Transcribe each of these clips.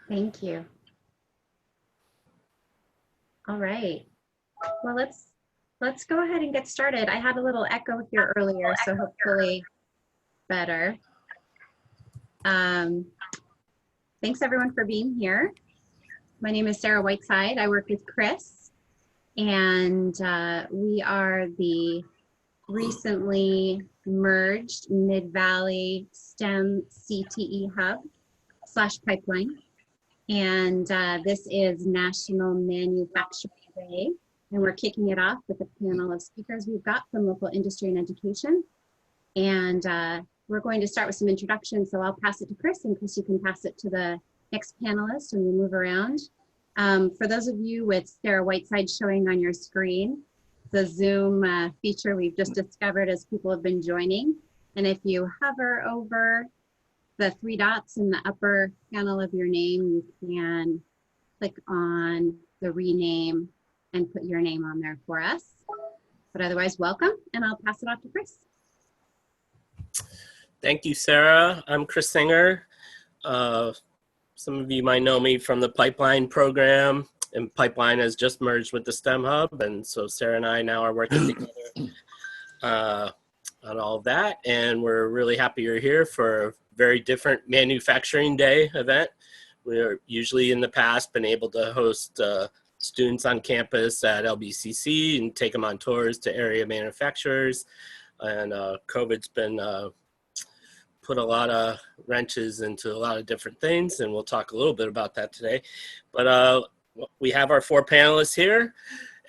Thank you. All right. Well, let's go ahead and get started. I had a little echo here earlier, so hopefully better. Thanks everyone for being here. My name is Sarah Whiteside. I work with Chris, and we are the recently merged Mid-Valley STEM-CTE hub / pipeline. And this is National Manufacturing Day. And we're kicking it off with a panel of speakers we've got from local industry and education. And we're going to start with some introductions. So I'll pass it to Chris, and Chris, you can pass it to the next panelist, and we'll move around. For those of you with Sarah Whiteside showing on your screen, the Zoom feature we've just discovered as people have been joining. And if you hover over the 3 dots in the upper panel of your name, you can click on the rename and put your name on there for us. But otherwise, welcome, and I'll pass it off to Chris. Thank you, Sarah. I'm Chris Singer. Some of you might know me from the Pipeline program, and Pipeline has just merged with the STEM Hub, and so Sarah and I now are working together on all of that, and we're really happy you're here for a very different Manufacturing Day event. We're usually in the past been able to host students on campus at LBCC and take them on tours to area manufacturers, and COVID's been put a lot of wrenches into a lot of different things, and we'll talk a little bit about that today. But we have our 4 panelists here,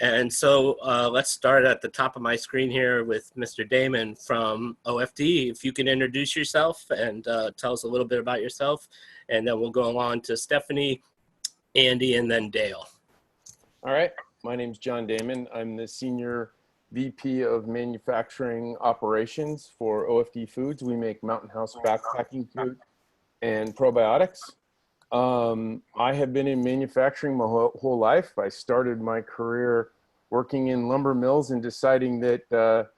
and so let's start at the top of my screen here with Mr. Damon from OFD. If you can introduce yourself and tell us a little bit about yourself, and then we'll go on to Stephanie, Andy, and then Dale. All right, my name's John Damon. I'm the Senior VP of Manufacturing Operations for OFD Foods. We make Mountain House backpacking food and probiotics. I have been in manufacturing my whole life. I started my career working in lumber mills and deciding that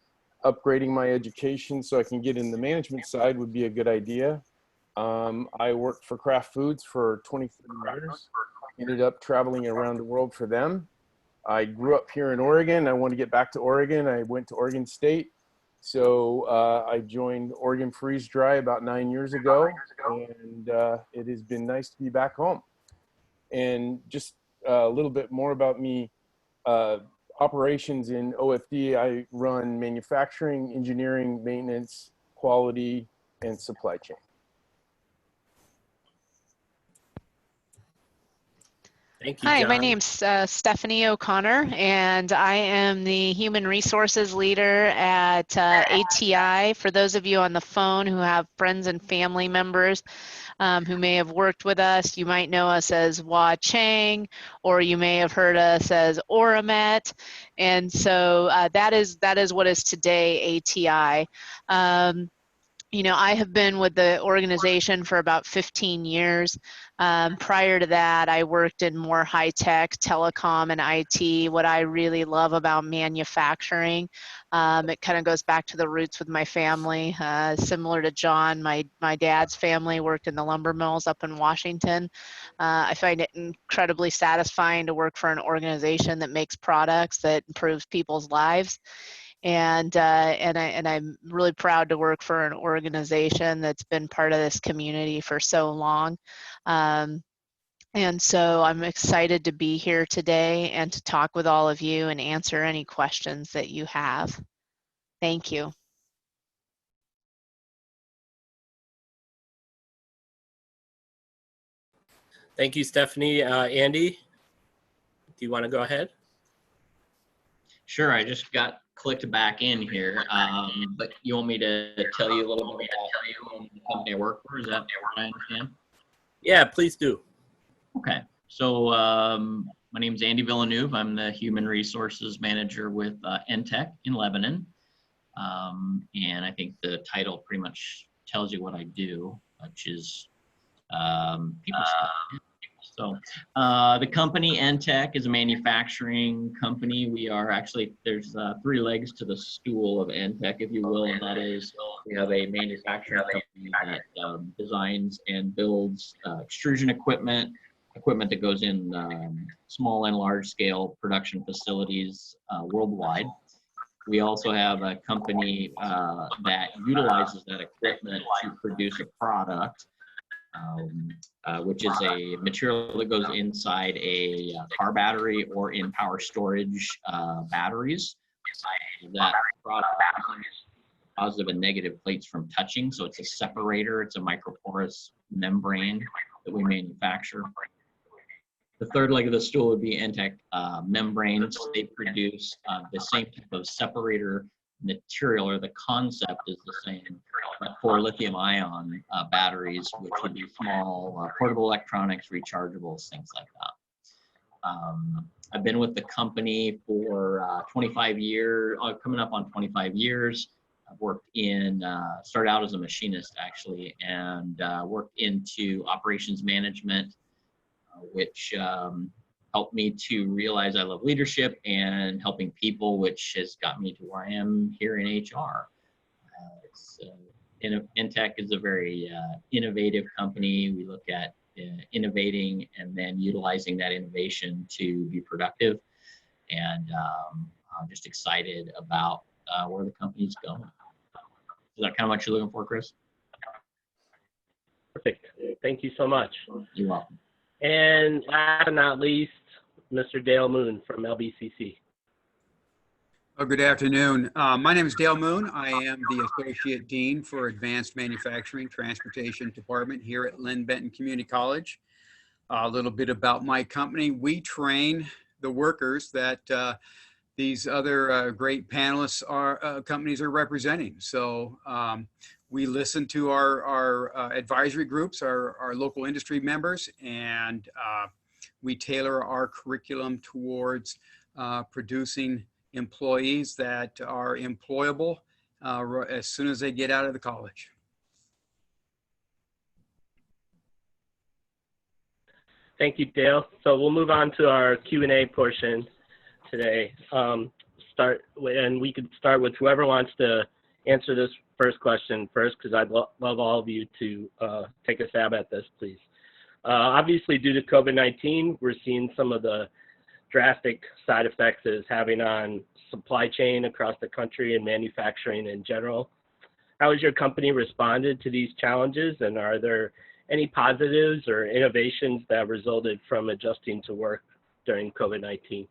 upgrading my education so I can get in the management side would be a good idea. I worked for Kraft Foods for 23 years, ended up traveling around the world for them. I grew up here in Oregon. I wanted to get back to Oregon. I went to Oregon State. So I joined Oregon Freeze Dry about 9 years ago, and it has been nice to be back home. And just a little bit more about me, operations in OFD, I run manufacturing, engineering, maintenance, quality, and supply chain. Thank you, Hi, John. my name's Stephanie O'Connor, and I am the Human Resources Leader at ATI. For those of you on the phone who have friends and family members who may have worked with us, you might know us as Wah Chang, or you may have heard us as Oramet. And so that is what is today ATI. You know, I have been with the organization for about 15 years. Prior to that, I worked in more high-tech, telecom, and IT. What I really love about manufacturing, it kind of goes back to the roots with my family. Similar to John, my dad's family worked in the lumber mills up in Washington. I find it incredibly satisfying to work for an organization that makes products that improves people's lives. And I'm really proud to work for an organization that's been part of this community for so long. And so I'm excited to be here today and to talk with all of you and answer any questions that you have. Thank you. Thank you, Stephanie. Andy, do you want to go ahead? Sure, I just got clicked back in here, but you want me to tell you a little bit about you and the company I work for? Is that what I understand? Yeah, please do. Okay, so my name is Andy Villeneuve. I'm the Human Resources Manager with ENTEK in Lebanon. And I think the title pretty much tells you what I do, which is people stuff. So the company ENTEK is a manufacturing company. We are actually, there's 3 legs to the stool of ENTEK, if you will, and that is we have a manufacturing company that designs and builds extrusion equipment equipment that goes in small and large scale production facilities worldwide. We also have a company that utilizes that equipment to produce a product, which is a material that goes inside a car battery or in power storage batteries. That product is positive and negative plates from touching. So it's a separator. It's a microporous membrane that we manufacture. The third leg of the stool would be ENTEK membranes. They produce the same type of separator material, or the concept is the same, but for lithium-ion batteries, which would be small portable electronics, rechargeables, things like that. I've been with the company for 25 years, coming up on 25 years. I've worked in, started out as a machinist actually, and worked into operations management, which helped me to realize I love leadership and helping people, which has got me to where I am here in HR. ENTEK is a very innovative company. We look at innovating and then utilizing that innovation to be productive. And I'm just excited about where the company's going. Is that kind of what you're looking for, Chris? Perfect. Thank you so much. You're welcome. And last but not least, Mr. Dale Moon from LBCC. Oh, good afternoon. My name is Dale Moon. I am the Associate Dean for Advanced Manufacturing Transportation Department here at Linn and Benton Community College. A little bit about my company. We train the workers that these other great panelists companies are representing. So we listen to our advisory groups, our local industry members, and we tailor our curriculum towards producing employees that are employable as soon as they get out of the college. Thank you, Dale. So we'll move on to our Q&A portion today. And we could start with whoever wants to answer this first question first, because I'd love all of you to take a stab at this, please. Obviously, due to COVID-19, we're seeing some of the drastic side effects it is having on supply chain across the country and manufacturing in general. How has your company responded to these challenges, and are there any positives or innovations that resulted from adjusting to work during COVID-19?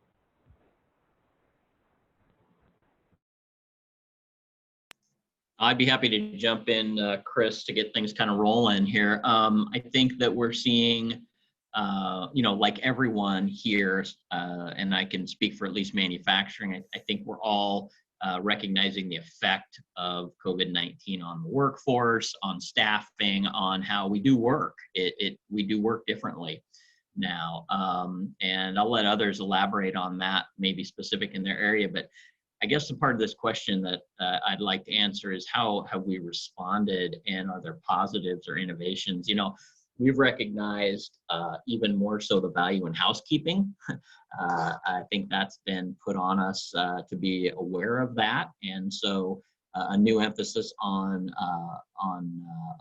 I'd be happy to jump in, Chris, to get things kind of rolling here. I think that we're seeing, like everyone here, and I can speak for at least manufacturing, I think we're all recognizing the effect of COVID-19 on the workforce, on staffing, on how we do work. We do work differently now. And I'll let others elaborate on that, maybe specific in their area, but I guess the part of this question that I'd like to answer is how have we responded, and are there positives or innovations? We've recognized even more so the value in housekeeping. I think that's been put on us to be aware of that. And so a new emphasis on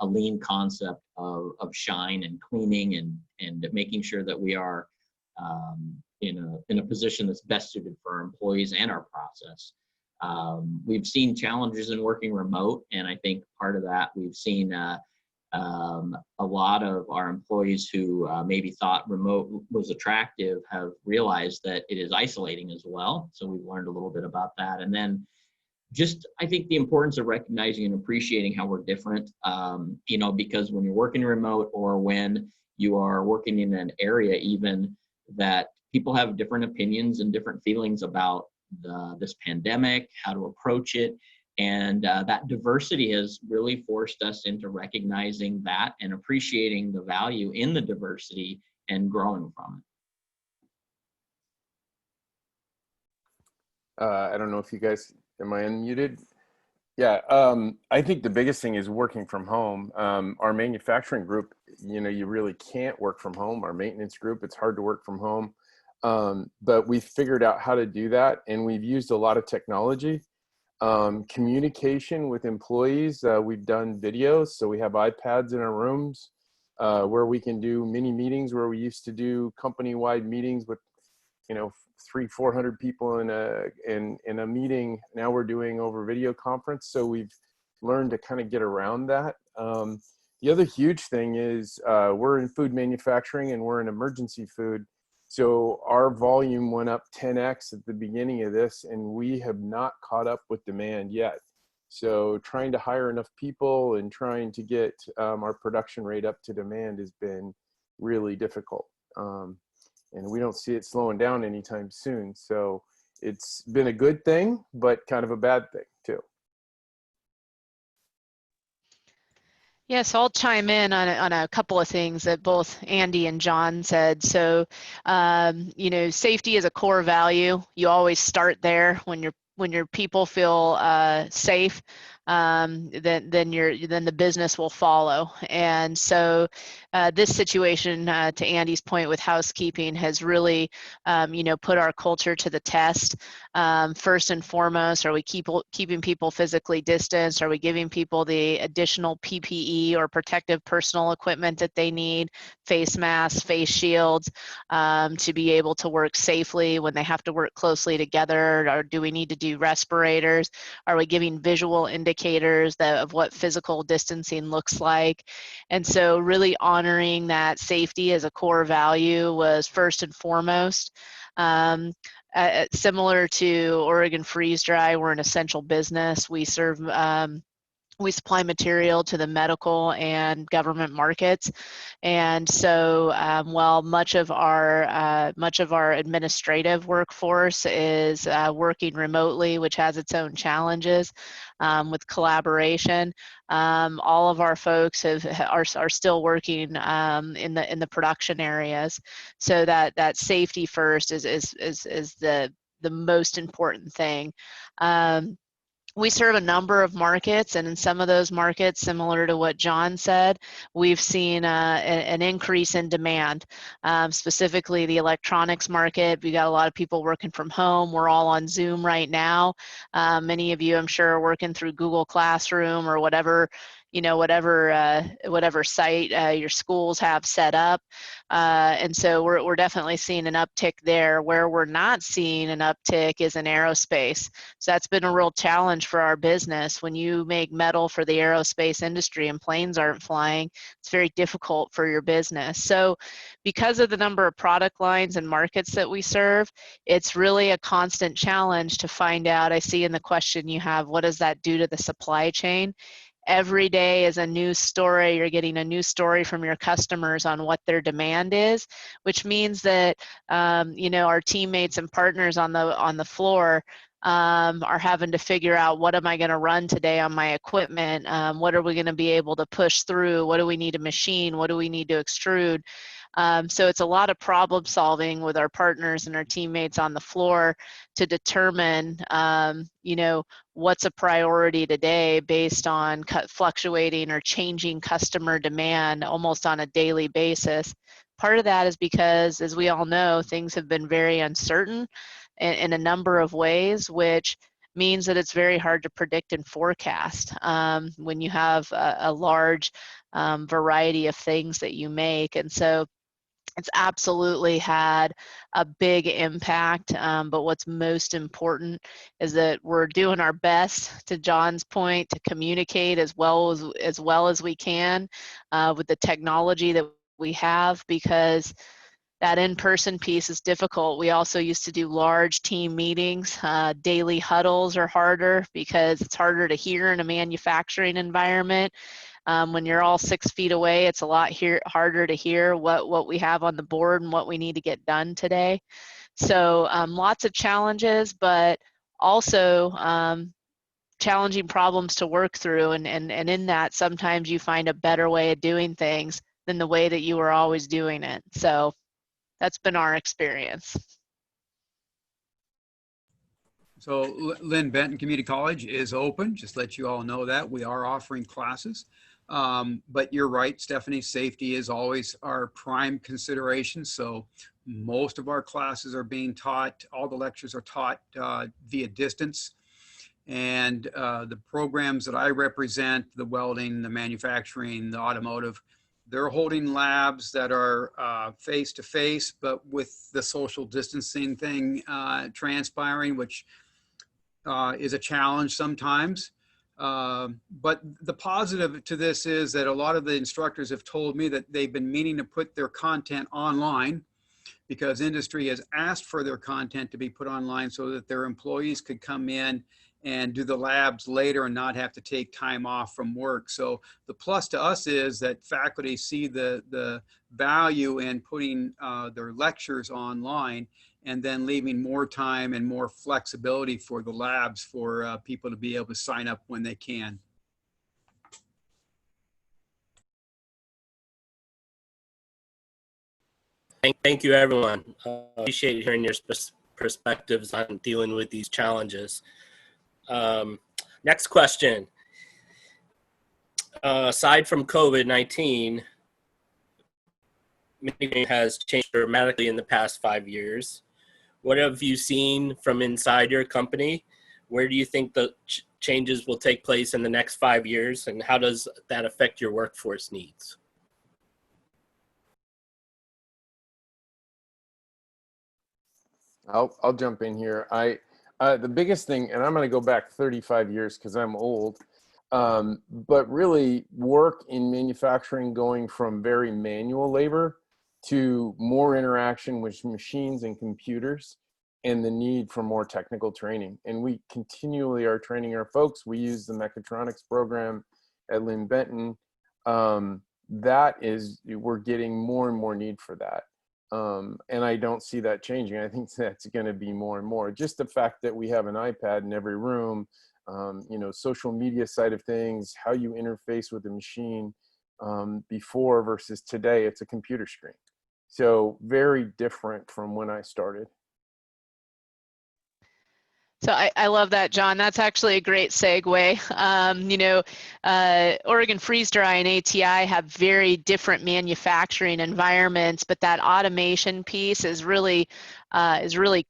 a lean concept of shine and cleaning and making sure that we are in a position that's best suited for our employees and our process. We've seen challenges in working remote, and I think part of that we've seen a lot of our employees who maybe thought remote was attractive have realized that it is isolating as well. So we've learned a little bit about that. And then just, I think the importance of recognizing and appreciating how we're different, because when you're working remote or when you are working in an area even that people have different opinions and different feelings about this pandemic, how to approach it. And that diversity has really forced us into recognizing that and appreciating the value in the diversity and growing from it. I don't know if you guys, am I unmuted? Yeah, I think the biggest thing is working from home. Our manufacturing group, you really can't work from home. Our maintenance group, it's hard to work from home. But we've figured out how to do that, and we've used a lot of technology. Communication with employees, we've done videos, so we have iPads in our rooms. where we can do mini meetings where we used to do company-wide meetings with, 300-400 people in a meeting. Now we're doing over video conference. So we've learned to kind of get around that. The other huge thing is we're in food manufacturing and we're in emergency food. So our volume went up 10x at the beginning of this, and we have not caught up with demand yet. So trying to hire enough people and trying to get our production rate up to demand has been really difficult. And we don't see it slowing down anytime soon. So it's been a good thing, but kind of a bad thing too. Yes, I'll chime in on a couple of things that both Andy and John said. So, safety is a core value. You always start there. When your people feel safe, then the business will follow. And so this situation, to Andy's point with housekeeping, has really put our culture to the test. First and foremost, are we keeping people physically distanced? Are we giving people the additional PPE or protective personal equipment that they need, face masks, face shields, to be able to work safely when they have to work closely together? Or do we need to do respirators? Are we giving visual indicators of what physical distancing looks like? And so really honoring that safety as a core value was first and foremost. Similar to Oregon Freeze Dry, we're an essential business. We serve we supply material to the medical and government markets, and so while much of our administrative workforce is working remotely, which has its own challenges with collaboration, all of our folks are still working in the production areas. So that safety first is the most important thing. We serve a number of markets, and in some of those markets, similar to what John said, we've seen an increase in demand. Specifically, the electronics market. We got a lot of people working from home. We're all on Zoom right now. Many of you, I'm sure, are working through Google Classroom or whatever site your schools have set up. And so we're definitely seeing an uptick there. Where we're not seeing an uptick is in aerospace. So that's been a real challenge for our business. When you make metal for the aerospace industry and planes aren't flying, it's very difficult for your business. So because of the number of product lines and markets that we serve, it's really a constant challenge to find out. I see in the question you have, what does that do to the supply chain? Every day is a news story. You're getting a new story from your customers on what their demand is, which means that our teammates and partners on the floor are having to figure out, what am I going to run today on my equipment? What are we going to be able to push through? What do we need to machine? What do we need to extrude? So it's a lot of problem solving with our partners and our teammates on the floor to determine, what's a priority today based on fluctuating or changing customer demand almost on a daily basis. Part of that is because, as we all know, things have been very uncertain in a number of ways, which means that it's very hard to predict and forecast when you have a large variety of things that you make. And so it's absolutely had a big impact, but what's most important is that we're doing our best, to John's point, to communicate as well as we can with the technology that we have, because that in-person piece is difficult. We also used to do large team meetings. Daily huddles are harder because it's harder to hear in a manufacturing environment. When you're all 6 feet away, it's a lot harder to hear what we have on the board and what we need to get done today. So lots of challenges, but also challenging problems to work through. And in that, sometimes you find a better way of doing things than the way that you were always doing it. So that's been our experience. So Linn Benton Community College is open. Just let you all know that we are offering classes. But you're right, Stephanie, safety is always our prime consideration. So most of our classes are being taught, all the lectures are taught via distance. And the programs that I represent, the welding, the manufacturing, the automotive, They're holding labs that are face to face, but with the social distancing thing transpiring, which is a challenge sometimes. But the positive to this is that a lot of the instructors have told me that they've been meaning to put their content online, because industry has asked for their content to be put online so that their employees could come in and do the labs later and not have to take time off from work. So the plus to us is that faculty see the value in putting their lectures online, and then leaving more time and more flexibility for the labs for people to be able to sign up when they can. Thank you, everyone. Appreciate hearing your perspectives on dealing with these challenges. Next question. Aside from COVID-19, manufacturing has changed dramatically in the past 5 years. What have you seen from inside your company? Where do you think the changes will take place in the next 5 years, and how does that affect your workforce needs? I'll jump in here. The biggest thing, and I'm going to go back 35 years because I'm old, but really work in manufacturing going from very manual labor to more interaction with machines and computers, and the need for more technical training. And we continually are training our folks. We use the mechatronics program at Linn Benton. We're getting more and more need for that. And I don't see that changing. I think that's going to be more and more. Just the fact that we have an iPad in every room, social media side of things, how you interface with the machine before versus today, it's a computer screen. So very different from when I started. So I love that, John. That's actually a great segue. Oregon Freeze Dry and ATI have very different manufacturing environments, but that automation piece is really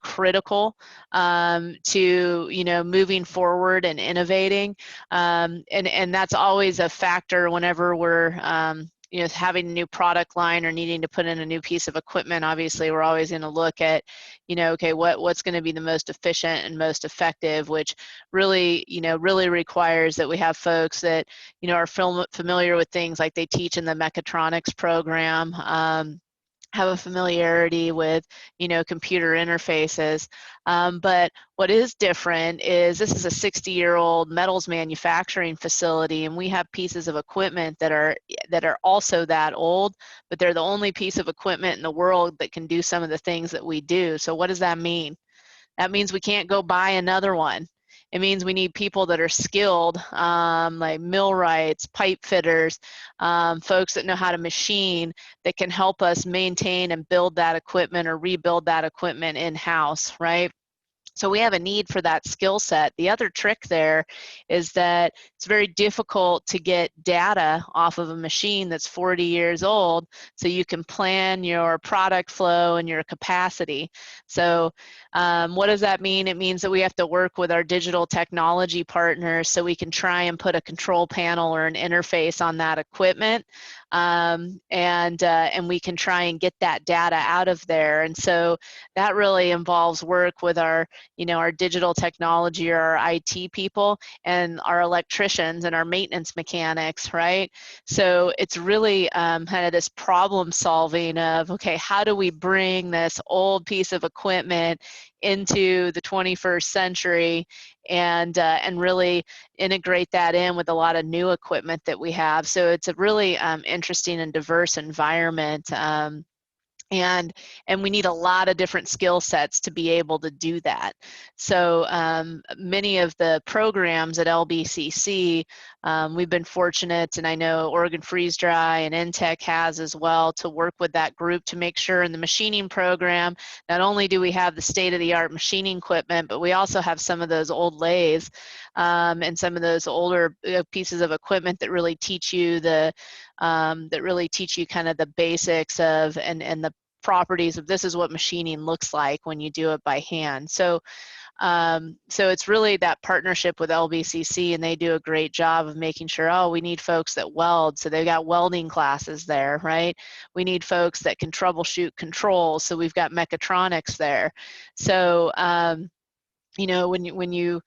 critical to moving forward and innovating. And that's always a factor whenever we're having a new product line or needing to put in a new piece of equipment. Obviously, we're always going to look at, okay, what's going to be the most efficient and most effective, which really requires that we have folks that, are familiar with things like they teach in the mechatronics program, have a familiarity with, computer interfaces. But what is different is this is a 60-year-old metals manufacturing facility, and we have pieces of equipment that are also that old, but they're the only piece of equipment in the world that can do some of the things that we do. So what does that mean? That means we can't go buy another one. It means we need people that are skilled, like millwrights, pipe fitters, folks that know how to machine, that can help us maintain and build that equipment or rebuild that equipment in-house, right? So we have a need for that skill set. The other trick there is that it's very difficult to get data off of a machine that's 40 years old, so you can plan your product flow and your capacity. So what does that mean? It means that we have to work with our digital technology partners so we can try and put a control panel or an interface on that equipment, and we can try and get that data out of there. And so that really involves work with our digital technology or our IT people and our electricians and our maintenance mechanics, right? So it's really kind of this problem solving of, okay, how do we bring this old piece of equipment into the 21st century and really integrate that in with a lot of new equipment that we have. So it's a really interesting and diverse environment. And we need a lot of different skill sets to be able to do that. So many of the programs at LBCC, we've been fortunate, and I know Oregon Freeze Dry and ENTEK has as well, to work with that group to make sure in the machining program, not only do we have the state-of-the-art machining equipment, but we also have some of those old lathes and some of those older pieces of equipment that really teach you kind of the basics of and the properties of this is what machining looks like when you do it by hand. So So it's really that partnership with LBCC, and they do a great job of making sure, oh, we need folks that weld, so they've got welding classes there, right? We need folks that can troubleshoot controls, so we've got mechatronics there. So, you know,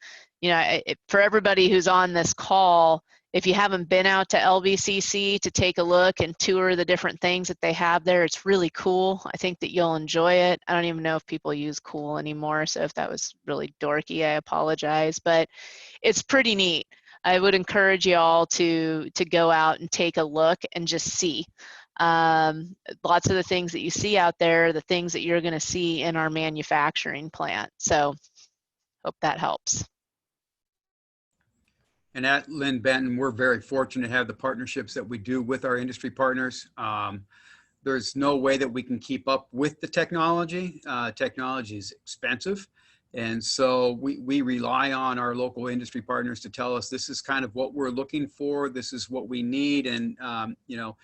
for everybody who's on this call, if you haven't been out to LBCC to take a look and tour the different things that they have there, it's really cool. I think that you'll enjoy it. I don't even know if people use cool anymore, so if that was really dorky, I apologize, but it's pretty neat. I would encourage you all to go out and take a look and just see. Lots of the things that you see out there are the things that you're going to see in our manufacturing plant. So hope that helps. And at Linn Benton, we're very fortunate to have the partnerships that we do with our industry partners. There's no way that we can keep up with the technology. Technology is expensive. And so we rely on our local industry partners to tell us this is kind of what we're looking for. This is what we need. And, you know,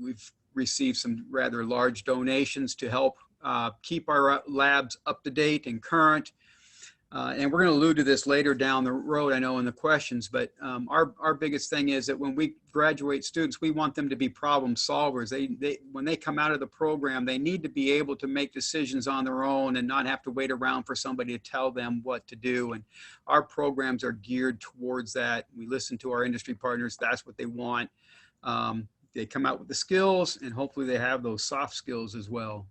we've received some rather large donations to help keep our labs up to date and current. And we're going to allude to this later down the road, I know, in the questions, but our biggest thing is that when we graduate students, we want them to be problem solvers. When they come out of the program, they need to be able to make decisions on their own and not have to wait around for somebody to tell them what to do. And our programs are geared towards that. We listen to our industry partners. That's what they want. They come out with the skills, and hopefully they have those soft skills as well.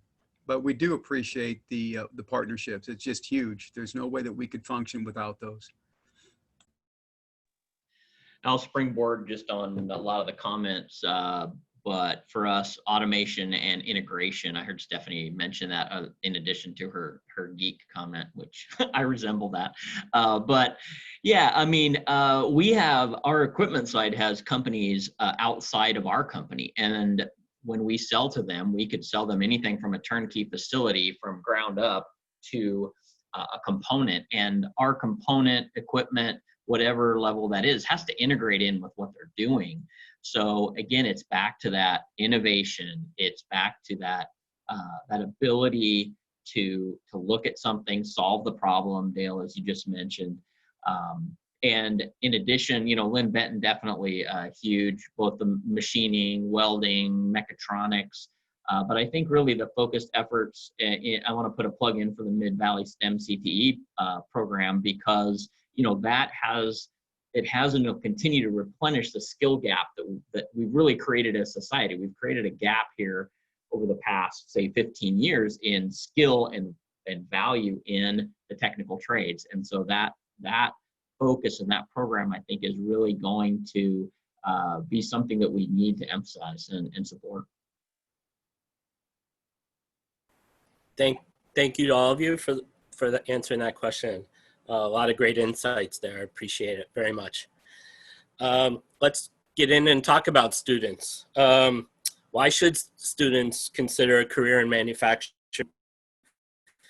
But we do appreciate the partnerships. It's just huge. There's no way that we could function without those. I'll springboard just on a lot of the comments, but for us, automation and integration, I heard Stephanie mention that in addition to her geek comment, which I resemble that. But yeah, I mean, we have, our equipment side has companies outside of our company, and when we sell to them, we could sell them anything from a turnkey facility from ground up to a component, and our component equipment, whatever level that is, has to integrate in with what they're doing. So again, it's back to that innovation. It's back to that that ability to look at something, solve the problem, Dale, as you just mentioned. And in addition, you know, Linn Benton definitely huge, both the machining, welding, mechatronics. But I think really the focused efforts, I want to put a plug in for the Mid-Valley STEM-CTE program, because, you know, it has and will continue to replenish the skill gap that we've really created as a society. We've created a gap here over the past, say, 15 years in skill and value in the technical trades. And so that focus in that program, I think, is really going to be something that we need to emphasize and support. Thank you to all of you for answering that question. A lot of great insights there. I appreciate it very much. Let's get in and talk about students. Why should students consider a career in manufacturing?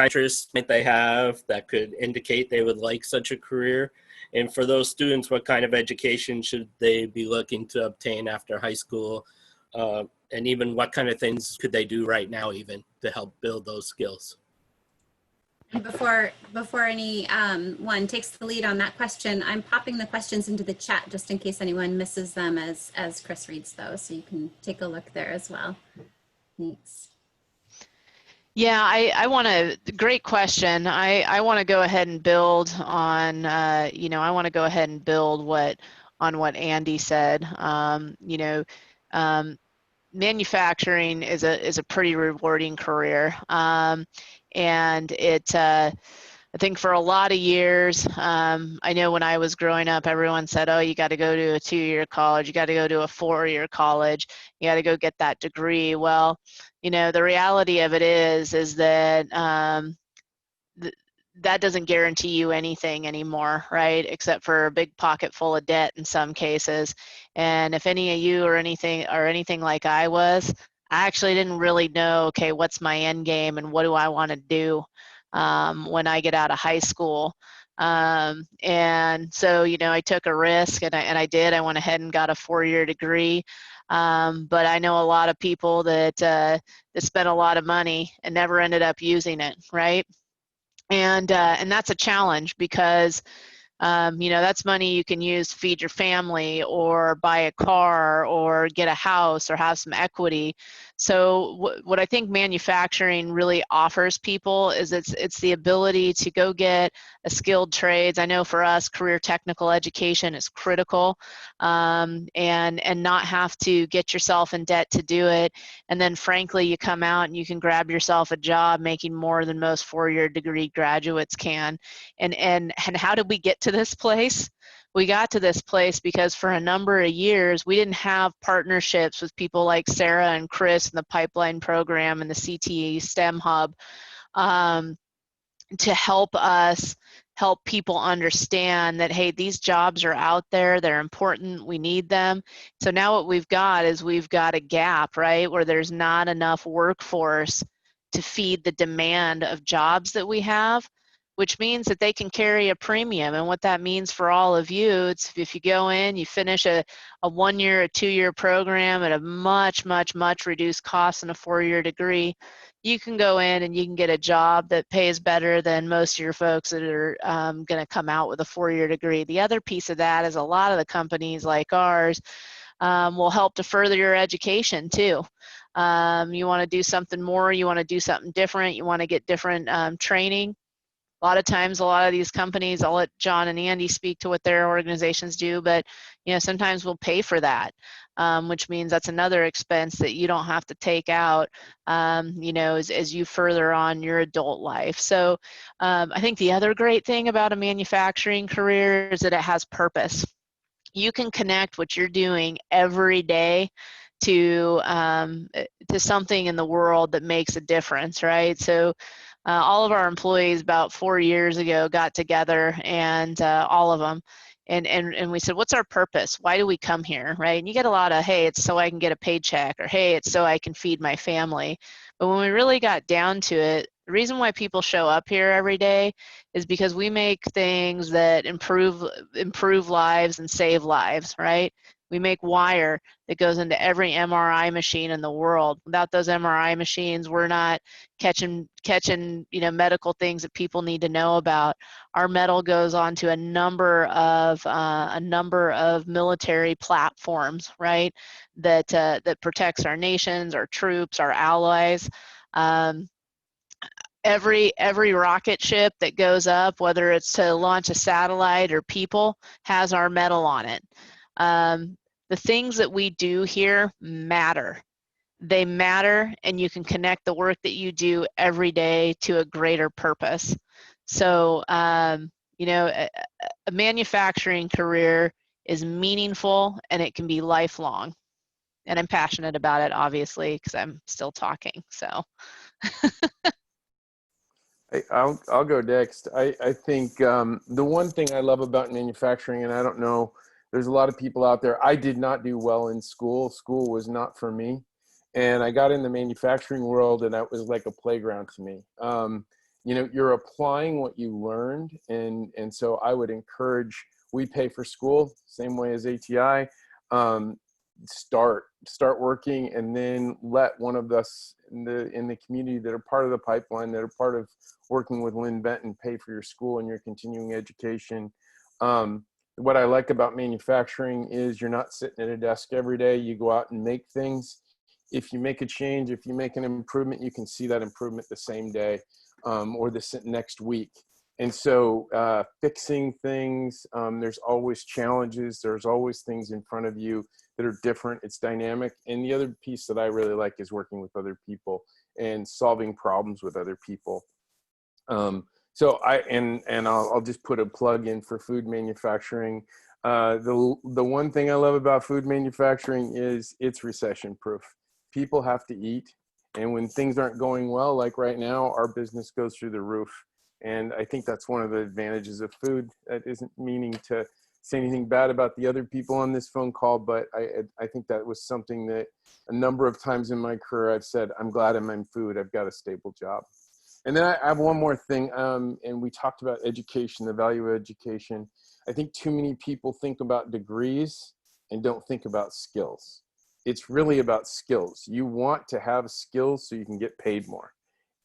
Interests might they have that could indicate they would like such a career? And for those students, what kind of education should they be looking to obtain after high school? And even what kind of things could they do right now even to help build those skills? Before any one takes the lead on that question, I'm popping the questions into the chat just in case anyone misses them as Chris reads those, so you can take a look there as well. Thanks. Yeah, I want to, great question. I want to go ahead and build on, you know, I want to go ahead and build on what Andy said. You know, manufacturing is a pretty rewarding career. And I think for a lot of years, I know when I was growing up, everyone said, oh, you got to go to a 2-year college, you got to go to a 4-year college, you got to go get that degree. Well, you know, the reality of it is that that doesn't guarantee you anything anymore, right? Except for a big pocket full of debt in some cases. And if any of you or anything like I was, I actually didn't really know, okay, what's my end game and what do I want to do when I get out of high school. And so, you know, I took a risk and I did. I went ahead and got a 4-year degree. But I know a lot of people that spent a lot of money and never ended up using it, right? And that's a challenge because you know, that's money you can use to feed your family or buy a car or get a house or have some equity. So what I think manufacturing really offers people is it's the ability to go get a skilled trades. I know for us, career technical education is critical, and not have to get yourself in debt to do it. And then frankly, you come out and you can grab yourself a job making more than most four-year degree graduates can. And how did we get to this place? We got to this place because for a number of years, we didn't have partnerships with people like Sarah and Chris in the pipeline program and the CTE STEM hub, to help us help people understand that, hey, these jobs are out there, they're important, we need them. So now what we've got is we've got a gap, right, where there's not enough workforce to feed the demand of jobs that we have, which means that they can carry a premium. And what that means for all of you, it's if you go in, you finish a 1 year, a 2 year program at a much, much, much reduced cost than a 4-year degree, you can go in and you can get a job that pays better than most of your folks that are going to come out with a 4-year degree. The other piece of that is a lot of the companies like ours will help to further your education too. You want to do something more, you want to do something different, you want to get different training. A lot of times, a lot of these companies, I'll let John and Andy speak to what their organizations do, but you know, sometimes we'll pay for that, which means that's another expense that you don't have to take out, you know, as you further on your adult life. So I think the other great thing about a manufacturing career is that it has purpose. You can connect what you're doing every day to something in the world that makes a difference, right? So all of our employees about 4 years ago got together, and all of them, and we said, what's our purpose? Why do we come here, right? And you get a lot of, hey, it's so I can get a paycheck, or hey, it's so I can feed my family. But when we really got down to it, the reason why people show up here every day is because we make things that improve lives and save lives, right? We make wire that goes into every MRI machine in the world. Without those MRI machines, we're not catching you know, medical things that people need to know about. Our metal goes onto a number of military platforms, right? That protects our nations, our troops, our allies. Every rocket ship that goes up, whether it's to launch a satellite or people, has our metal on it. The things that we do here matter. They matter, and you can connect the work that you do every day to a greater purpose. So, you know, a manufacturing career is meaningful, and it can be lifelong. And I'm passionate about it, obviously, because I'm still talking. So. I'll go next. I think the one thing I love about manufacturing, and I don't know, there's a lot of people out there, I did not do well in school. School was not for me. And I got in the manufacturing world, and that was like a playground to me. You know, you're applying what you learned. And so I would encourage, we pay for school, same way as ATI. Start working, and then let one of us in the community that are part of the pipeline, that are part of working with Linn Benton, pay for your school and your continuing education. What I like about manufacturing is you're not sitting at a desk every day. You go out and make things. If you make a change, if you make an improvement, you can see that improvement the same day or the next week. And so fixing things, there's always challenges. There's always things in front of you that are different. It's dynamic. And the other piece that I really like is working with other people and solving problems with other people. So I'll just put a plug in for food manufacturing. The one thing I love about food manufacturing is it's recession proof. People have to eat. And when things aren't going well, like right now, our business goes through the roof. And I think that's one of the advantages of food. That isn't meaning to say anything bad about the other people on this phone call, but I think that was something that a number of times in my career I've said, I'm glad I'm in food. I've got a stable job. And then I have one more thing, and we talked about education, the value of education. I think too many people think about degrees and don't think about skills. It's really about skills. You want to have skills so you can get paid more.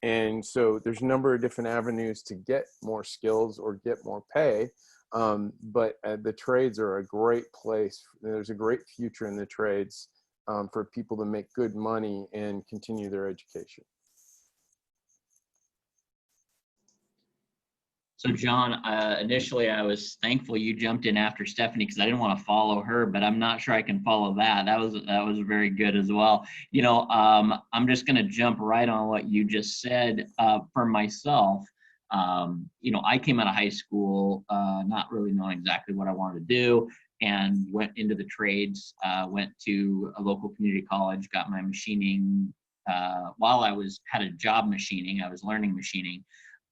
And so there's a number of different avenues to get more skills or get more pay. But the trades are a great place. There's a great future in the trades for people to make good money and continue their education. So John, initially I was thankful you jumped in after Stephanie because I didn't want to follow her, but I'm not sure I can follow that. That was very good as well. You know, I'm just going to jump right on what you just said. For myself, you know, I came out of high school not really knowing exactly what I wanted to do, and went into the trades. Went to a local community college, got my machining. While I had a job machining, I was learning machining,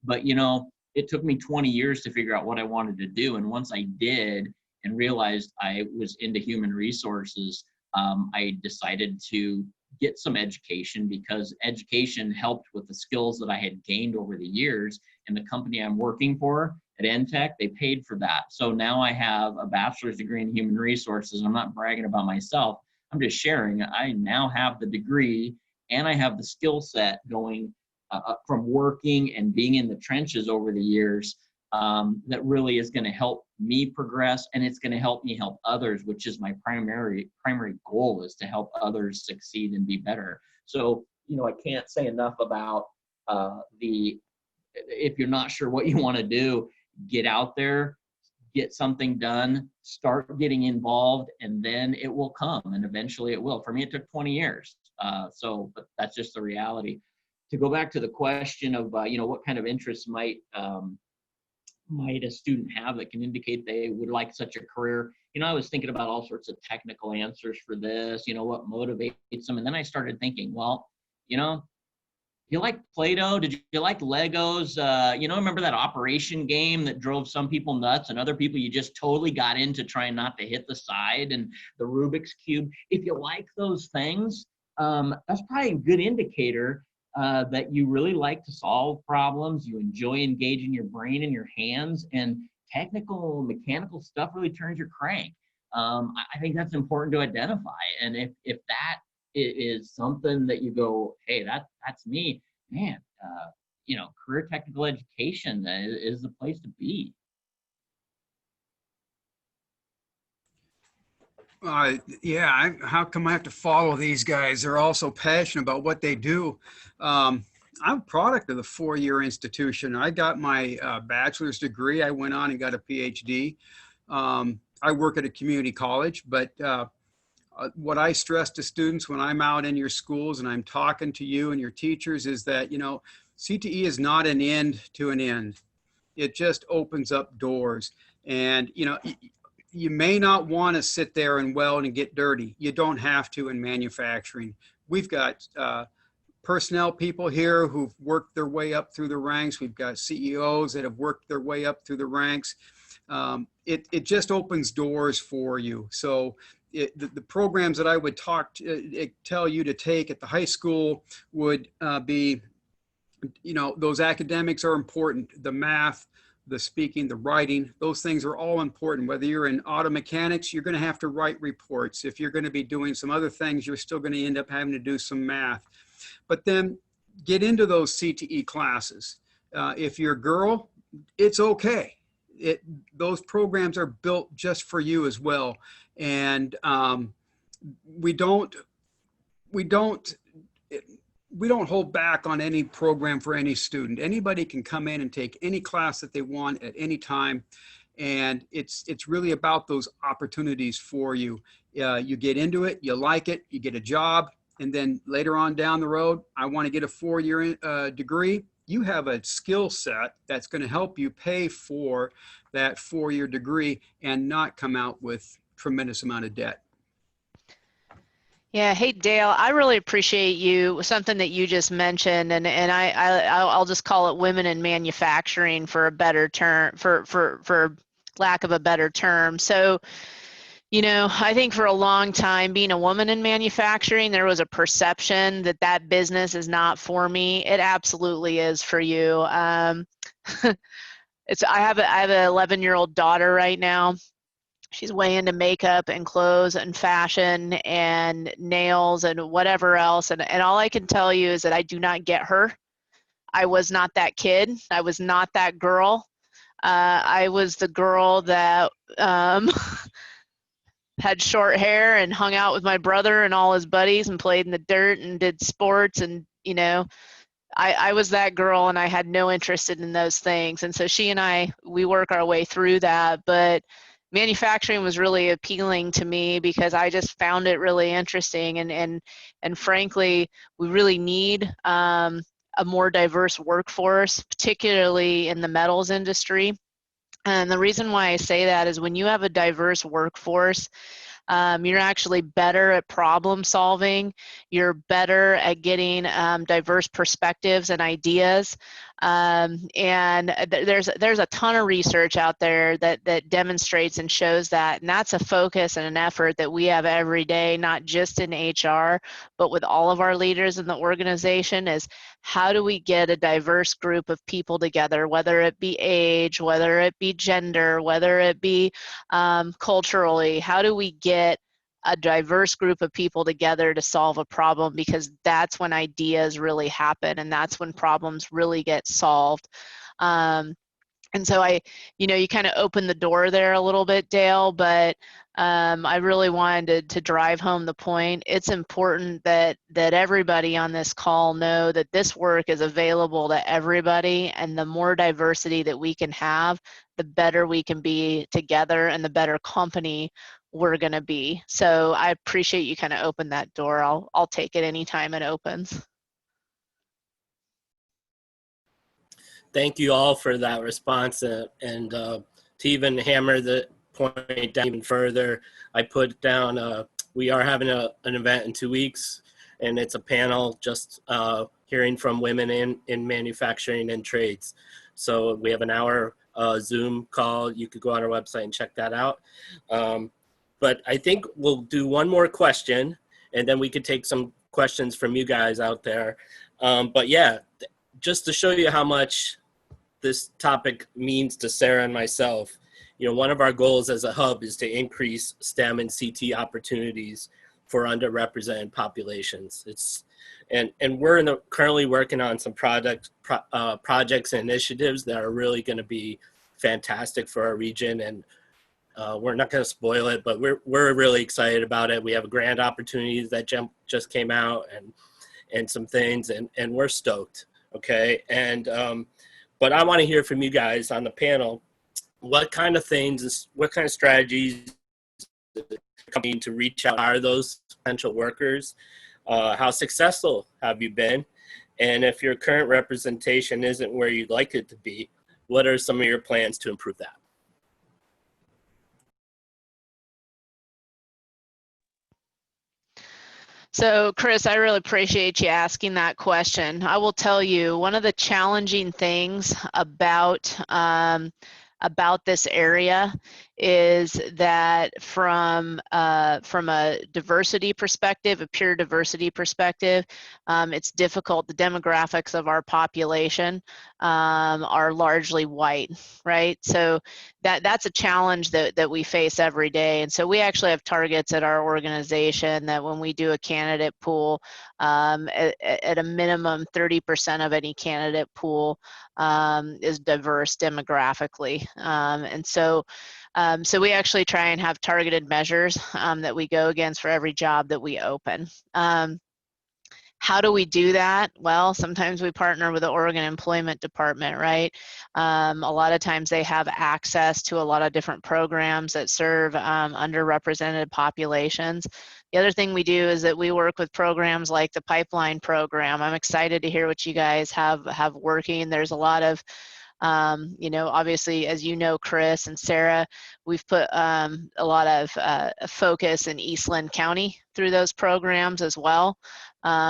but you know, it took me 20 years to figure out what I wanted to do. And once I did and realized I was into human resources, I decided to get some education because education helped with the skills that I had gained over the years. And the company I'm working for at ENTEK, they paid for that. So now I have a bachelor's degree in human resources. I'm not bragging about myself. I'm just sharing. I now have the degree and I have the skill set going from working and being in the trenches over the years, that really is going to help me progress, and it's going to help me help others, which is my primary goal, is to help others succeed and be better. So, you know, I can't say enough about if you're not sure what you want to do, get out there, get something done, start getting involved, and then it will come, and eventually it will. For me, it took 20 years. But that's just the reality. To go back to the question of, you know, what kind of interests might a student have that can indicate they would like such a career? You know, I was thinking about all sorts of technical answers for this, you know, what motivates them. And then I started thinking, well, you know, you like Play-Doh? Did you like Legos? You know, remember that Operation game that drove some people nuts and other people you just totally got into trying not to hit the side, and the Rubik's Cube? If you like those things, that's probably a good indicator that you really like to solve problems, you enjoy engaging your brain and your hands, and technical, mechanical stuff really turns your crank. I think that's important to identify. And if that is something that you go, hey, that's me, man, you know, career technical education is the place to be. Yeah, how come I have to follow these guys? They're all so passionate about what they do. I'm a product of the four-year institution. I got my bachelor's degree. I went on and got a PhD. I work at a community college, but what I stress to students when I'm out in your schools and I'm talking to you and your teachers is that, you know, CTE is not an end to an end. It just opens up doors. And, you know, you may not want to sit there and weld and get dirty. You don't have to in manufacturing. We've got personnel people here who've worked their way up through the ranks. We've got CEOs that have worked their way up through the ranks. It just opens doors for you. So the programs that I would tell you to take at the high school would be, you know, those academics are important. The math, the speaking, the writing, those things are all important. Whether you're in auto mechanics, you're going to have to write reports. If you're going to be doing some other things, you're still going to end up having to do some math. But then get into those CTE classes. If you're a girl, it's okay. Those programs are built just for you as well. And we don't hold back on any program for any student. Anybody can come in and take any class that they want at any time. And it's really about those opportunities for you. You get into it, you like it, you get a job, and then later on down the road, I want to get a four-year degree. You have a skill set that's going to help you pay for that four-year degree and not come out with tremendous amount of debt. Yeah, hey Dale, I really appreciate you, something that you just mentioned, and I'll just call it women in manufacturing for a better term, for lack of a better term. So, you know, I think for a long time, being a woman in manufacturing, there was a perception that that business is not for me. It absolutely is for you. I have an 11-year-old daughter right now. She's way into makeup and clothes and fashion and nails and whatever else. And all I can tell you is that I do not get her. I was not that kid. I was not that girl. I was the girl that had short hair and hung out with my brother and all his buddies and played in the dirt and did sports. And, you know, I was that girl, and I had no interest in those things. And so she and I, we work our way through that. But manufacturing was really appealing to me because I just found it really interesting. And frankly, we really need a more diverse workforce, particularly in the metals industry. And the reason why I say that is when you have a diverse workforce, you're actually better at problem solving. You're better at getting diverse perspectives and ideas. There's a ton of research out there that demonstrates and shows that. And that's a focus and an effort that we have every day, not just in HR, but with all of our leaders in the organization, is how do we get a diverse group of people together, whether it be age, whether it be gender, whether it be culturally. How do we get a diverse group of people together to solve a problem? Because that's when ideas really happen, and that's when problems really get solved. And so you kind of opened the door there a little bit, Dale, but I really wanted to drive home the point. It's important that everybody on this call know that this work is available to everybody, and the more diversity that we can have, the better we can be together and the better company we're going to be. So I appreciate you kind of opened that door. I'll take it anytime it opens. Thank you all for that response, and to even hammer the point down even further, I put down we are having an event in 2 weeks, and it's a panel just hearing from women in manufacturing and trades. So we have an hour Zoom call. You could go on our website and check that out. But I think we'll do one more question, and then we could take some questions from you guys out there. But yeah, just to show you how much this topic means to Sarah and myself, you know, one of our goals as a hub is to increase STEM and CT opportunities for underrepresented populations. And we're currently working on some projects and initiatives that are really going to be fantastic for our region. And we're not going to spoil it, but we're really excited about it. We have a grant opportunities that just came out, and some things, and we're stoked. Okay. And, but I want to hear from you guys on the panel. What kind of things, what kind of strategies coming to reach out are those potential workers? How successful have you been? And if your current representation isn't where you'd like it to be, what are some of your plans to improve that? So, Chris, I really appreciate you asking that question. I will tell you, one of the challenging things about this area is that from a diversity perspective, a pure diversity perspective, it's difficult. The demographics of our population are largely white, right? So that's a challenge that we face every day. And so we actually have targets at our organization that when we do a candidate pool, at a minimum 30% of any candidate pool is diverse demographically. And so we actually try and have targeted measures that we go against for every job that we open. How do we do that? Well, sometimes we partner with the Oregon Employment Department, right? A lot of times they have access to a lot of different programs that serve underrepresented populations. The other thing we do is that we work with programs like the Pipeline program. I'm excited to hear what you guys have working. There's a lot of obviously, as you know, Chris and Sarah, we've put a lot of focus in East Linn County through those programs as well.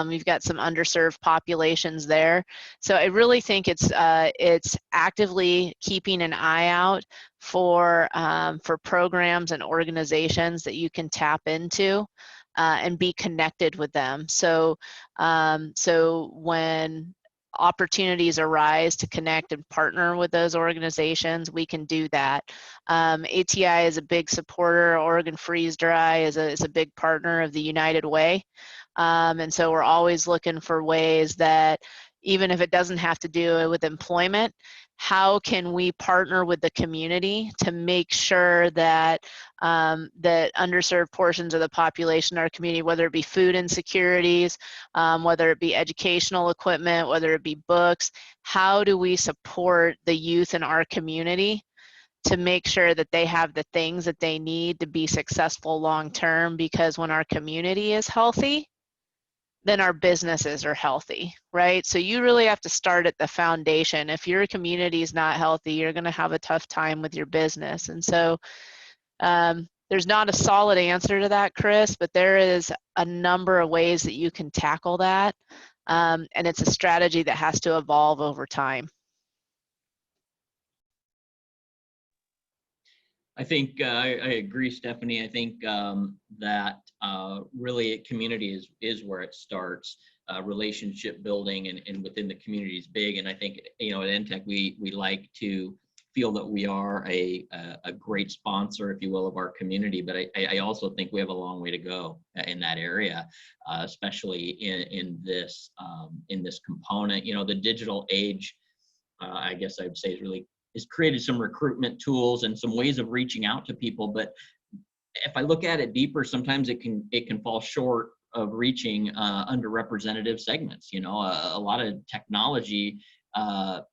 We've got some underserved populations there. So I really think it's actively keeping an eye out for programs and organizations that you can tap into and be connected with them. So when opportunities arise to connect and partner with those organizations, we can do that. ATI is a big supporter. Oregon Freeze Dry is a big partner of the United Way. And so we're always looking for ways that even if it doesn't have to do with employment, how can we partner with the community to make sure that that underserved portions of the population in our community, whether it be food insecurities, whether it be educational equipment, whether it be books, how do we support the youth in our community to make sure that they have the things that they need to be successful long term? Because when our community is healthy, then our businesses are healthy, right? So you really have to start at the foundation. If your community is not healthy, you're going to have a tough time with your business. And so there's not a solid answer to that, Chris, but there is a number of ways that you can tackle that. And it's a strategy that has to evolve over time. I think I agree, Stephanie. I think that really community is where it starts. Relationship building and within the community is big. And I think, you know, at ENTEK, we like to feel that we are a great sponsor, if you will, of our community. But I also think we have a long way to go in that area, especially in this component. You know, the digital age, I guess I would say, has created some recruitment tools and some ways of reaching out to people. But if I look at it deeper, sometimes it can fall short of reaching underrepresented segments. You know, a lot of technology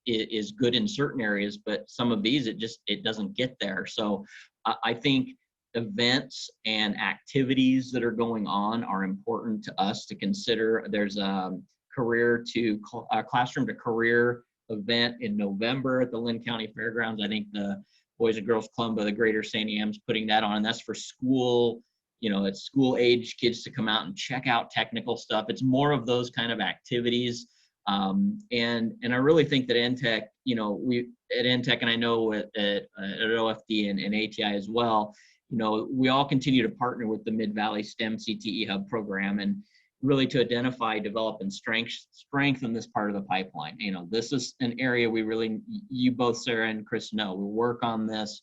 is good in certain areas, but some of these it doesn't get there. So I think events and activities that are going on are important to us to consider. There's a classroom to career event in November at the Linn County Fairgrounds. I think the Boys and Girls Club of the Greater St. Anne's putting that on, and that's for school, you know, it's school age kids to come out and check out technical stuff. It's more of those kind of activities. And I really think that ENTEK, you know, we at ENTEK, and I know at OFD and ATI as well, you know, we all continue to partner with the Mid-Valley STEM-CTE Hub program, and really to identify, develop, and strengthen this part of the pipeline. You know, this is an area we really, you both, Sarah and Chris, know, we work on this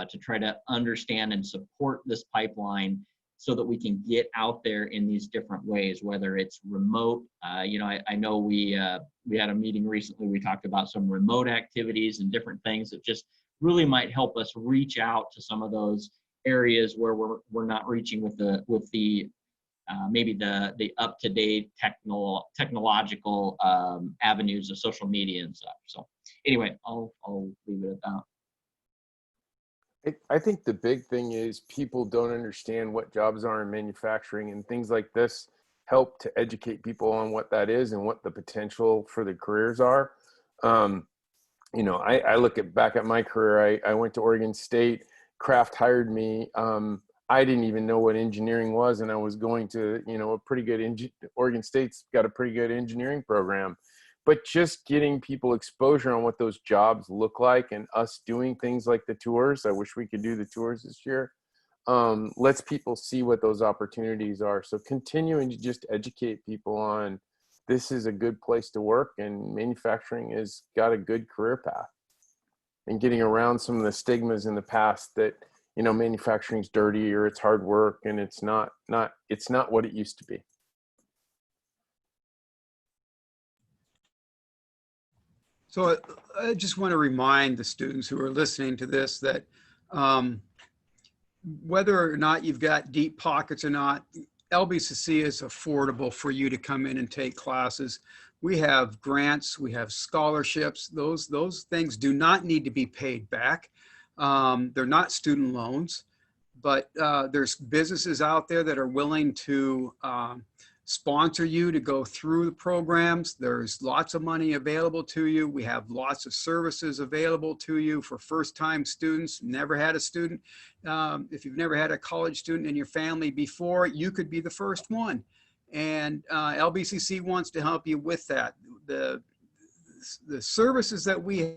to try to understand and support this pipeline so that we can get out there in these different ways, whether it's remote. You know, I know we had a meeting recently, we talked about some remote activities and different things that just really might help us reach out to some of those areas where we're not reaching with the maybe the up-to-date technological avenues of social media and stuff. So anyway, I'll leave it at that. I think the big thing is people don't understand what jobs are in manufacturing, and things like this help to educate people on what that is and what the potential for the careers are. You know, I look back at my career. I went to Oregon State. Kraft hired me. I didn't even know what engineering was, and I was going to, you know, a pretty good Oregon State's got a pretty good engineering program. But just getting people exposure on what those jobs look like, and us doing things like the tours, I wish we could do the tours this year, lets people see what those opportunities are. So continuing to just educate people on this is a good place to work, and manufacturing has got a good career path, and getting around some of the stigmas in the past that, you know, manufacturing's dirty or it's hard work, and it's not what it used to be. So I just want to remind the students who are listening to this that whether or not you've got deep pockets or not, LBCC is affordable for you to come in and take classes. We have grants, we have scholarships. Those things do not need to be paid back. They're not student loans, but there's businesses out there that are willing to sponsor you to go through the programs. There's lots of money available to you. We have lots of services available to you for first-time students, never had a student. If you've never had a college student in your family before, you could be the first one. And LBCC wants to help you with that. The services that we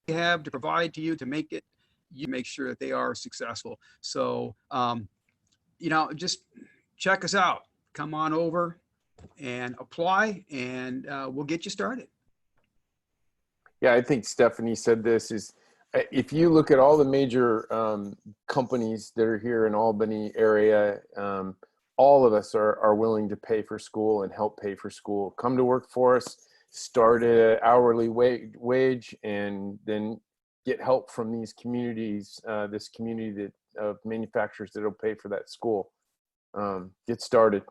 have to provide to you to make it, you make sure that they are successful. So, you know, just check us out. Come on over and apply, and we'll get you started. Yeah, I think Stephanie said this is, if you look at all the major companies that are here in Albany area, all of us are willing to pay for school and help pay for school. Come to work for us, start at an hourly wage, and then get help from these communities, this community of manufacturers that will pay for that school. Get started.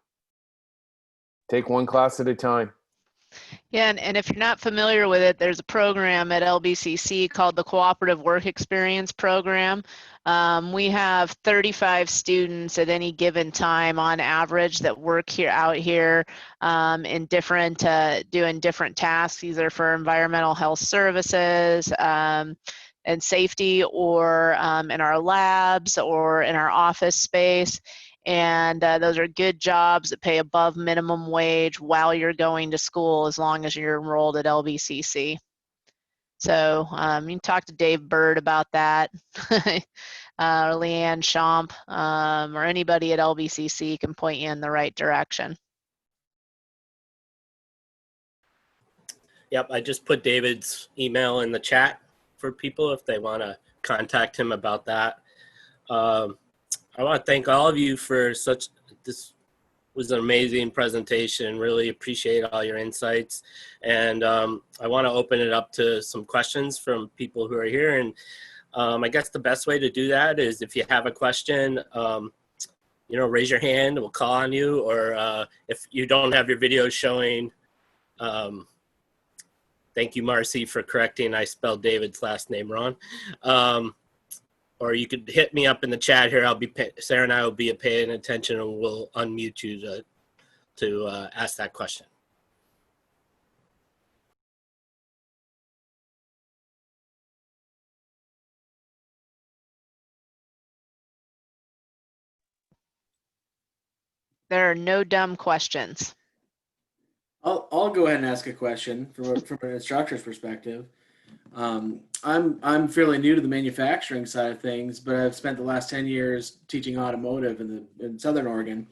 Take one class at a time. Yeah, and if you're not familiar with it, there's a program at LBCC called the Cooperative Work Experience Program. We have 35 students at any given time on average that work out here in different, doing different tasks, either for environmental health services and safety, or in our labs or in our office space. And those are good jobs that pay above minimum wage while you're going to school, as long as you're enrolled at LBCC. So you can talk to Dave Bird about that, or Leanne Schomp, or anybody at LBCC can point you in the right direction. Yep, I just put David's email in the chat for people if they want to contact him about that. I want to thank all of you for this was an amazing presentation. Really appreciate all your insights. And I want to open it up to some questions from people who are here. And I guess the best way to do that is, if you have a question, raise your hand, we'll call on you. Or if you don't have your video showing, thank you, Marcy, for correcting. I spelled David's last name wrong. Or you could hit me up in the chat here. Sarah and I will be paying attention, and we'll unmute you to ask that question. There are no dumb questions. I'll go ahead and ask a question from an instructor's perspective. I'm fairly new to the manufacturing side of things, but I've spent the last 10 years teaching automotive in Southern Oregon.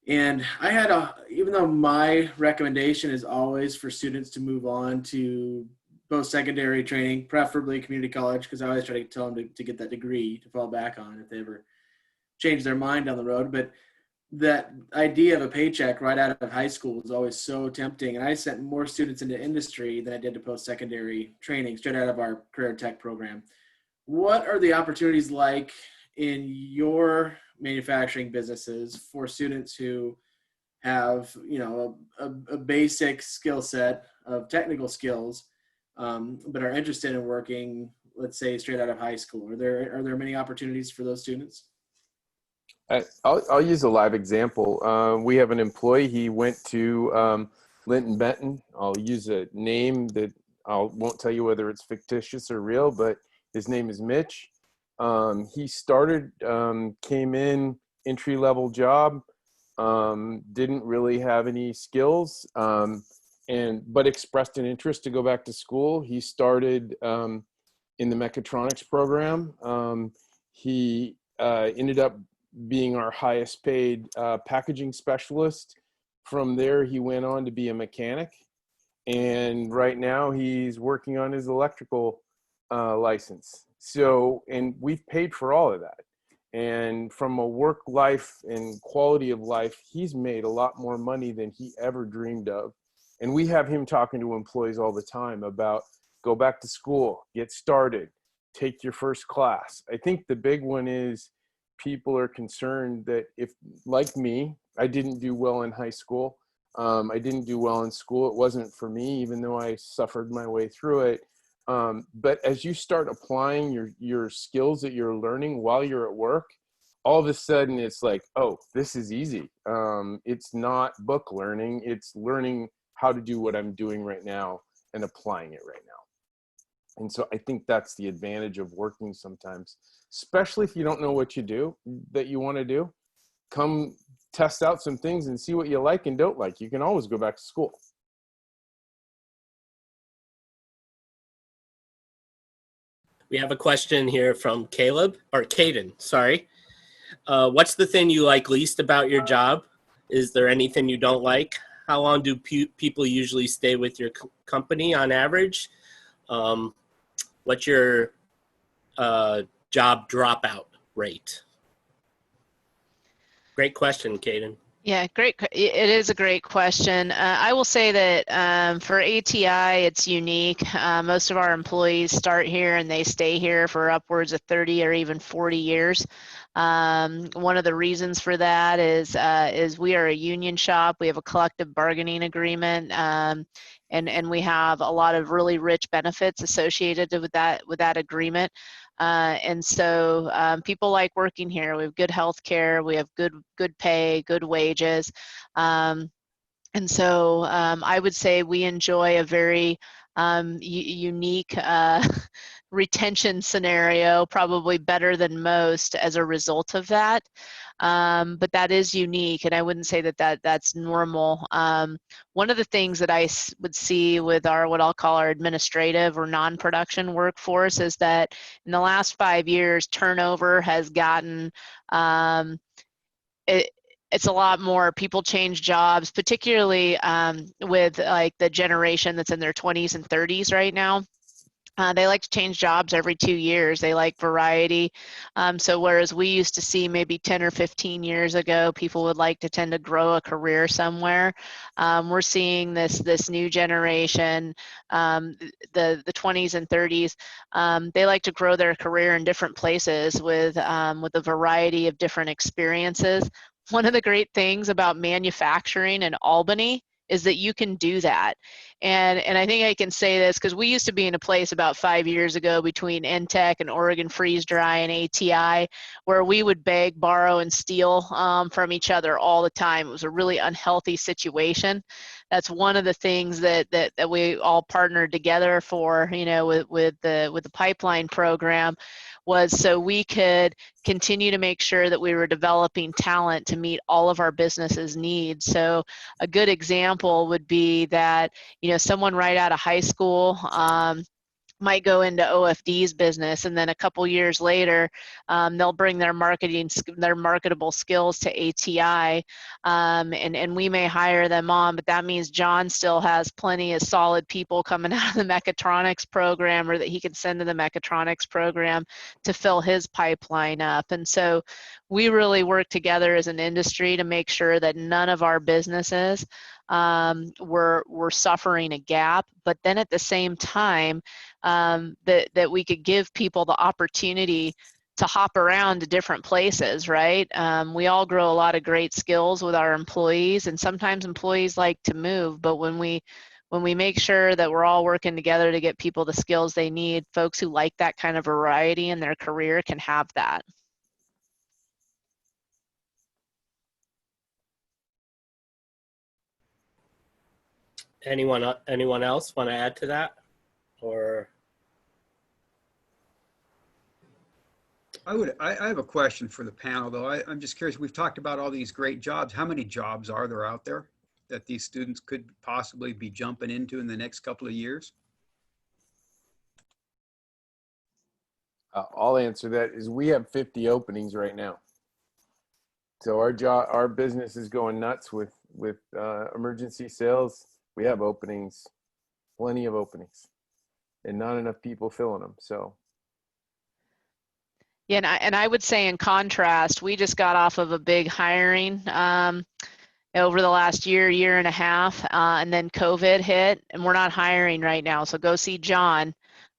And I had even though my recommendation is always for students to move on to post-secondary training, preferably community college, because I always try to tell them to get that degree to fall back on if they ever change their mind down the road. But that idea of a paycheck right out of high school is always so tempting. And I sent more students into industry than I did to post-secondary training straight out of our career tech program. What are the opportunities like in your manufacturing businesses for students who have, a basic skill set of technical skills, but are interested in working, let's say, straight out of high school? Are there many opportunities for those students? I'll use a live example. We have an employee. He went to Linn and Benton. I'll use a name that won't tell you whether it's fictitious or real, but his name is Mitch. He started, came in, entry-level job, didn't really have any skills, but expressed an interest to go back to school. He started in the mechatronics program. He ended up being our highest paid packaging specialist. From there, he went on to be a mechanic. And right now he's working on his electrical license. So, and we've paid for all of that. And from a work life and quality of life, he's made a lot more money than he ever dreamed of. And we have him talking to employees all the time about go back to school, get started, take your first class. I think the big one is people are concerned that if, like me, I didn't do well in high school. I didn't do well in school. It wasn't for me, even though I suffered my way through it. But as you start applying your skills that you're learning while you're at work, all of a sudden it's like, oh, this is easy. It's not book learning. It's learning how to do what I'm doing right now and applying it right now. And so I think that's the advantage of working sometimes, especially if you don't know what that you want to do. Come test out some things and see what you like and don't like. You can always go back to school. We have a question here from Caden, sorry. What's the thing you like least about your job? Is there anything you don't like? How long do people usually stay with your company on average? What's your job dropout rate? Great question, Kaden. Yeah, great. It is a great question. I will say that for ATI, it's unique. Most of our employees start here and they stay here for upwards of 30 or even 40 years. One of the reasons for that is we are a union shop. We have a collective bargaining agreement, and we have a lot of really rich benefits associated with that agreement. And so people like working here. We have good health care, we have good pay, good wages. And so I would say we enjoy a very unique retention scenario, probably better than most as a result of that. But that is unique, and I wouldn't say that's normal. One of the things that I would see with our, what I'll call our administrative or non-production workforce, is that in the last 5 years, turnover has gotten, it's a lot more. People change jobs, particularly with like the generation that's in their 20s and 30s right now. They like to change jobs every 2 years. They like variety. So whereas we used to see maybe 10 or 15 years ago, people would like to tend to grow a career somewhere. We're seeing this new generation, the 20s and 30s. They like to grow their career in different places with a variety of different experiences. One of the great things about manufacturing in Albany is that you can do that. And I think I can say this because we used to be in a place about 5 years ago between ENTEK and Oregon Freeze Dry and ATI, where we would beg, borrow, and steal from each other all the time. It was a really unhealthy situation. That's one of the things that we all partnered together for, you know, with the pipeline program, was so we could continue to make sure that we were developing talent to meet all of our business's needs. So a good example would be that, you know, someone right out of high school might go into OFD's business, and then a couple years later, they'll bring their marketable skills to ATI, and we may hire them on, but that means John still has plenty of solid people coming out of the mechatronics program, or that he can send to the mechatronics program to fill his pipeline up. And so we really work together as an industry to make sure that none of our businesses were suffering a gap, but then at the same time, that we could give people the opportunity to hop around to different places, right? We all grow a lot of great skills with our employees, and sometimes employees like to move, but when we make sure that we're all working together to get people the skills they need, folks who like that kind of variety in their career can have that. Anyone else want to add to that? Or I have a question for the panel, though. I'm just curious. We've talked about all these great jobs. How many jobs are there out there that these students could possibly be jumping into in the next couple of years? I'll answer that. Is we have 50 openings right now. So our business is going nuts with emergency sales. We have openings, plenty of openings, and not enough people filling them. So. Yeah, and I would say in contrast, we just got off of a big hiring over the last year and a half, and then COVID hit, and we're not hiring right now. So go see John.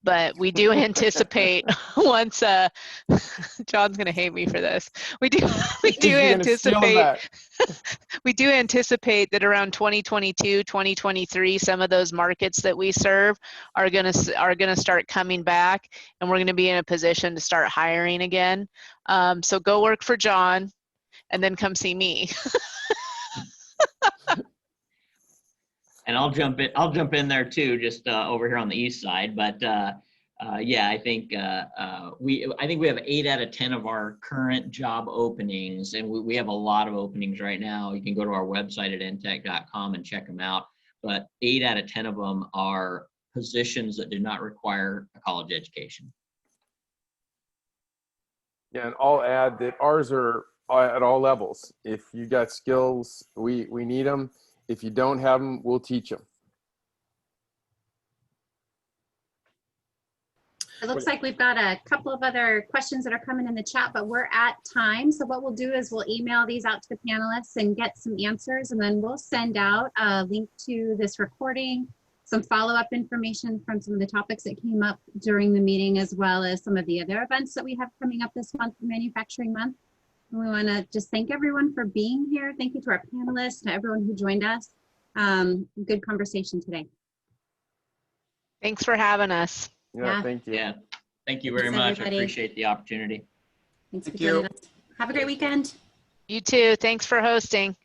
But we do anticipate once John's going to hate me for this. We do anticipate we do anticipate that around 2022, 2023, some of those markets that we serve are going to start coming back, and we're going to be in a position to start hiring again. So go work for John, and then come see me. And I'll jump in there too, just over here on the east side. But yeah, I think we have 8 out of 10 of our current job openings, and we have a lot of openings right now. You can go to our website at entek.com and check them out. But 8 out of 10 of them are positions that do not require a college education. Yeah, and I'll add that ours are at all levels. If you got skills, we need them. If you don't have them, we'll teach them. It looks like we've got a couple of other questions that are coming in the chat, but we're at time. So what we'll do is we'll email these out to the panelists and get some answers, and then we'll send out a link to this recording, some follow-up information from some of the topics that came up during the meeting, as well as some of the other events that we have coming up this month, Manufacturing Month. And we want to just thank everyone for being here. Thank you to our panelists, to everyone who joined us. Good conversation today. Thanks for having us. Yeah, thank you. Yeah, thank you very Thanks, much. everybody. I appreciate the opportunity. Thanks for Thank you. joining us. Have a great weekend. You too. Thanks for hosting.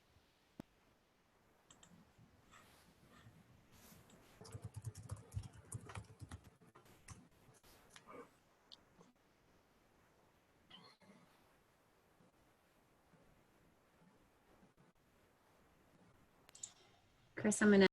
Chris, I'm gonna